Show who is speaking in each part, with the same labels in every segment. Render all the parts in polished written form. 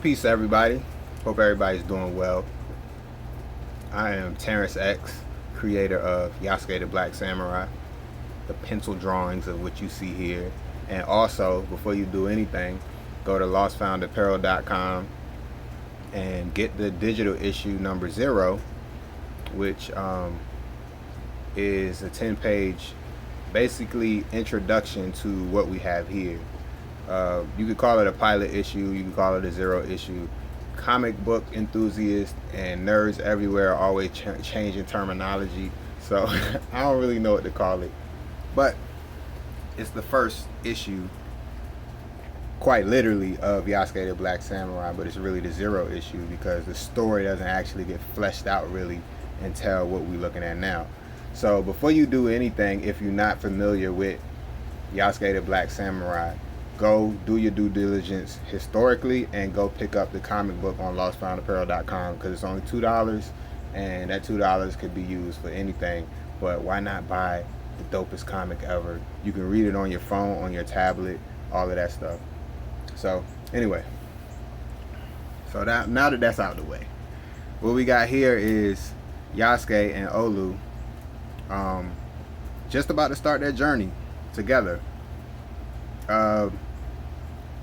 Speaker 1: Peace, everybody. Hope everybody's doing well. I am Terrence X, creator of Yasuke the Black Samurai, the pencil drawings of what you see here. And also, before you do anything, go to lostfoundapparel.com and get the digital issue number 0, which is a 10-page, basically, introduction to what we have here. You could call it a pilot issue, you could call it a 0 issue. Comic book enthusiasts and nerds everywhere are always changing terminology, so I don't really know what to call it. But it's the first issue, quite literally, of Yasuke the Black Samurai, but it's really the 0 issue because the story doesn't actually get fleshed out really until what we're looking at now. So before you do anything, if you're not familiar with Yasuke the Black Samurai, go do your due diligence historically and go pick up the comic book on lostfoundapparel.com because it's only $2, and that $2 could be used for anything. But why not buy the dopest comic ever? You can read it on your phone, on your tablet, all of that stuff. So anyway, so now that that's out of the way, what we got here is Yasuke and Olu just about to start their journey together.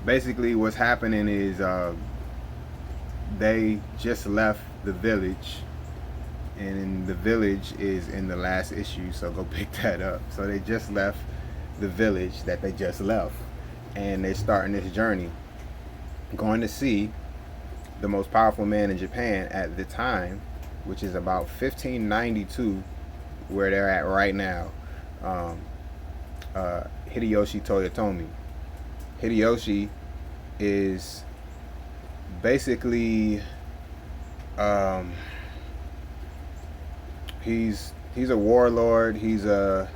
Speaker 1: Basically what's happening is they just left the village, and the village is in the last issue, so go pick that up. So they just left the village that they just left, and they're starting this journey, going to see the most powerful man in Japan at the time, which is about 1592, where they're at right now, Hideyoshi Toyotomi. Hideyoshi is basically he's a warlord. He's not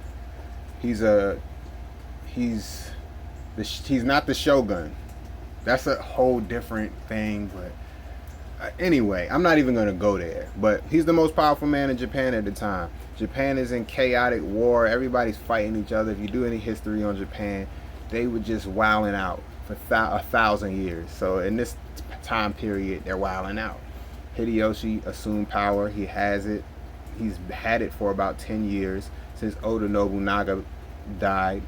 Speaker 1: the shogun. That's a whole different thing. But anyway, I'm not even gonna go there. But he's the most powerful man in Japan at the time. Japan is in chaotic war. Everybody's fighting each other. If you do any history on Japan, they were just wilding out for 1,000 years. So in this time period, they're wilding out. Hideyoshi assumed power. He has it. He's had it for about 10 years since Oda Nobunaga died,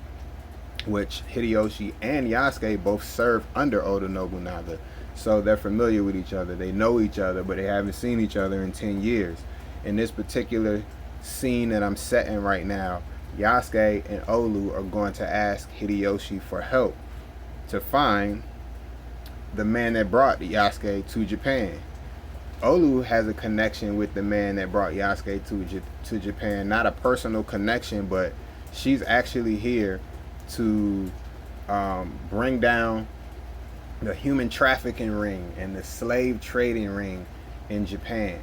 Speaker 1: which Hideyoshi and Yasuke both served under Oda Nobunaga. So they're familiar with each other. They know each other, but they haven't seen each other in 10 years. In this particular scene that I'm setting right now, Yasuke and Olu are going to ask Hideyoshi for help to find the man that brought Yasuke to Japan. Olu has a connection with the man that brought Yasuke to Japan. Not a personal connection, but she's actually here to bring down the human trafficking ring and the slave trading ring in Japan.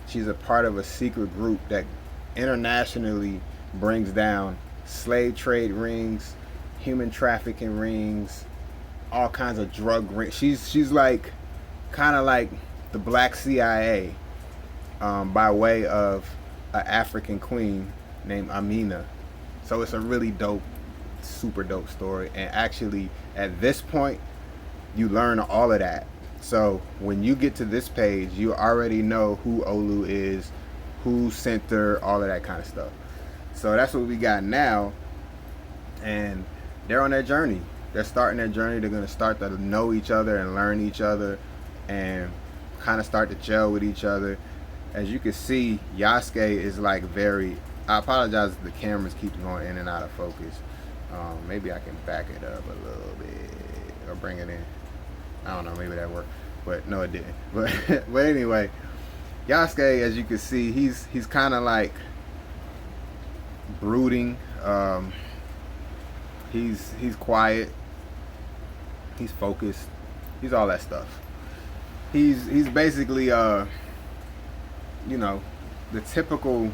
Speaker 1: She's a part of a secret group that internationally brings down slave trade rings, human trafficking rings, all kinds of drug rings. She's like kind of like the Black CIA, by way of an African queen named Amina. So it's a really dope, super dope story. And actually, at this point, you learn all of that. So when you get to this page, you already know who Olu is, who sent her, all of that kind of stuff. So that's what we got now, and they're on their journey. They're starting their journey. They're going to start to know each other and learn each other and kind of start to gel with each other. As you can see, Yasuke is like very... I apologize if the cameras keep going in and out of focus. Maybe I can back it up a little bit or bring it in. I don't know, maybe that worked. But no, it didn't. But anyway, Yasuke, as you can see, he's kind of like brooding. He's quiet. He's focused. He's all that stuff. He's basically the typical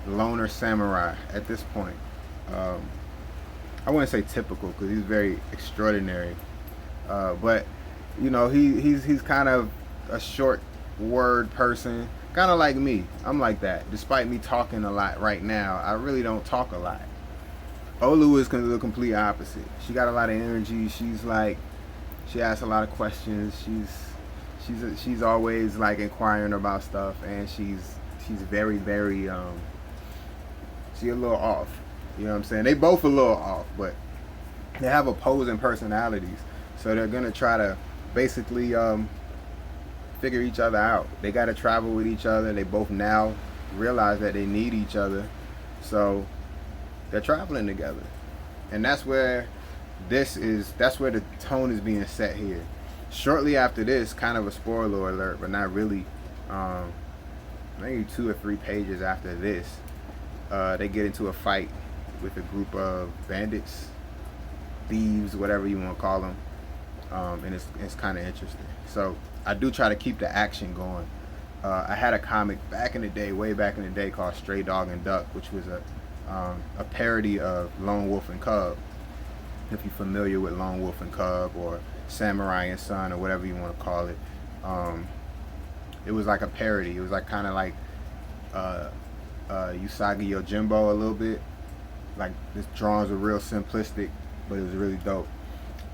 Speaker 1: loner samurai at this point. I wouldn't say typical because he's very extraordinary, but he's kind of a short word person, kind of like me. I'm like that. Despite me talking a lot right now, I really don't talk a lot. Olu is the complete opposite. She got a lot of energy. She asks a lot of questions. She's always like inquiring about stuff, and she's very very she a little off. You know what I'm saying? They both a little off, but they have opposing personalities, so they're gonna try to basically figure each other out. They got to travel with each other. They both now realize that they need each other, so they're traveling together, and that's where the tone is being set here. Shortly after this, kind of a spoiler alert, but not really. Maybe 2 or 3 pages after this, they get into a fight with a group of bandits, thieves, whatever you want to call them, and it's kind of interesting. So I do try to keep the action going. I had a comic back in the day, way back in the day, called Stray Dog and Duck, which was a parody of Lone Wolf and Cub. If you're familiar with Lone Wolf and Cub or Samurai and Son or whatever you want to call it, it was like a parody. It was like kind of like Usagi Yojimbo a little bit. Like, the drawings were real simplistic, but it was really dope.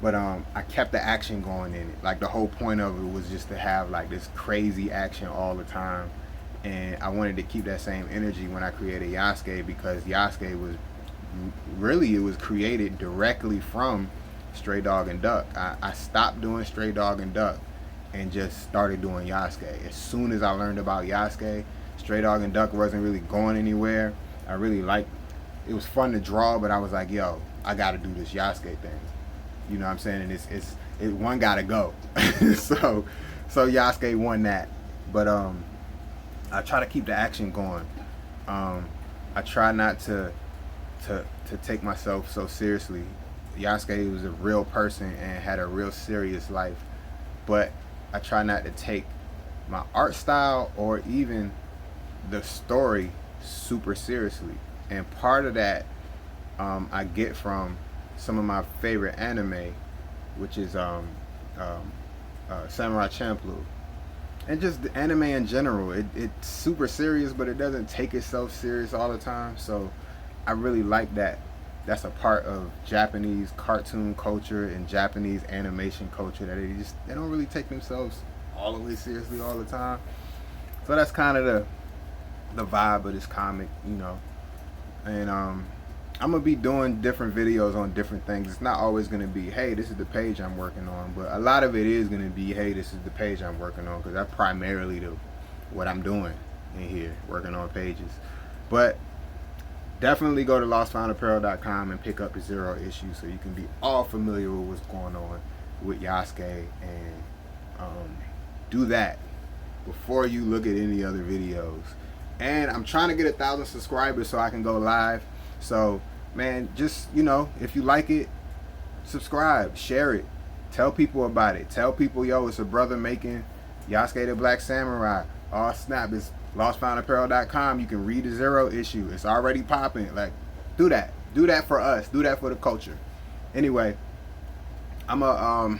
Speaker 1: But I kept the action going in it. Like, the whole point of it was just to have like this crazy action all the time, and I wanted to keep that same energy when I created Yasuke, because Yasuke was really, it was created directly from Stray Dog and Duck. I stopped doing Stray Dog and Duck and just started doing Yasuke. As soon as I learned about Yasuke, Stray Dog and Duck wasn't really going anywhere. I really liked it. Was fun to draw, but I was like, yo, I gotta do this Yasuke thing. You know what I'm saying? And one gotta go. so Yasuke won that. But I try to keep the action going. I try not to take myself so seriously. Yasuke was a real person and had a real serious life, but I try not to take my art style or even the story super seriously. And part of that I get from some of my favorite anime, which is Samurai Champloo, and just the anime in general. It's super serious, but it doesn't take itself serious all the time. So I really like that. That's a part of Japanese cartoon culture and Japanese animation culture, that they don't really take themselves all the way seriously all the time. So that's kind of the vibe of this comic, you know. And I'm gonna be doing different videos on different things. It's not always gonna be, hey, this is the page I'm working on, but a lot of it is gonna be, hey, this is the page I'm working on, because that's primarily what I'm doing in here, working on pages. But definitely go to lostfoundapparel.com and pick up the 0 issue, so you can be all familiar with what's going on with Yasuke, and do that before you look at any other videos. And I'm trying to get 1,000 subscribers so I can go live. So, man, just, you know, if you like it, subscribe, share it, tell people about it. Tell people, yo, it's a brother making Yasuke the Black Samurai. Oh snap, it's lostfoundapparel.com. You can read the 0 issue. It's already popping. Like, do that. Do that for us. Do that for the culture. Anyway, I'm gonna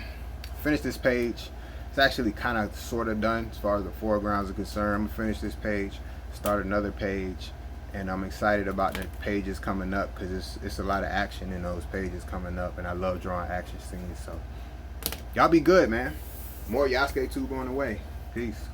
Speaker 1: finish this page. It's actually kind of sort of done as far as the foregrounds are concerned. I'm gonna finish this page, start another page, and I'm excited about the pages coming up, because it's a lot of action in those pages coming up, and I love drawing action scenes. So y'all be good, man. More Yasuke 2 going away. Peace.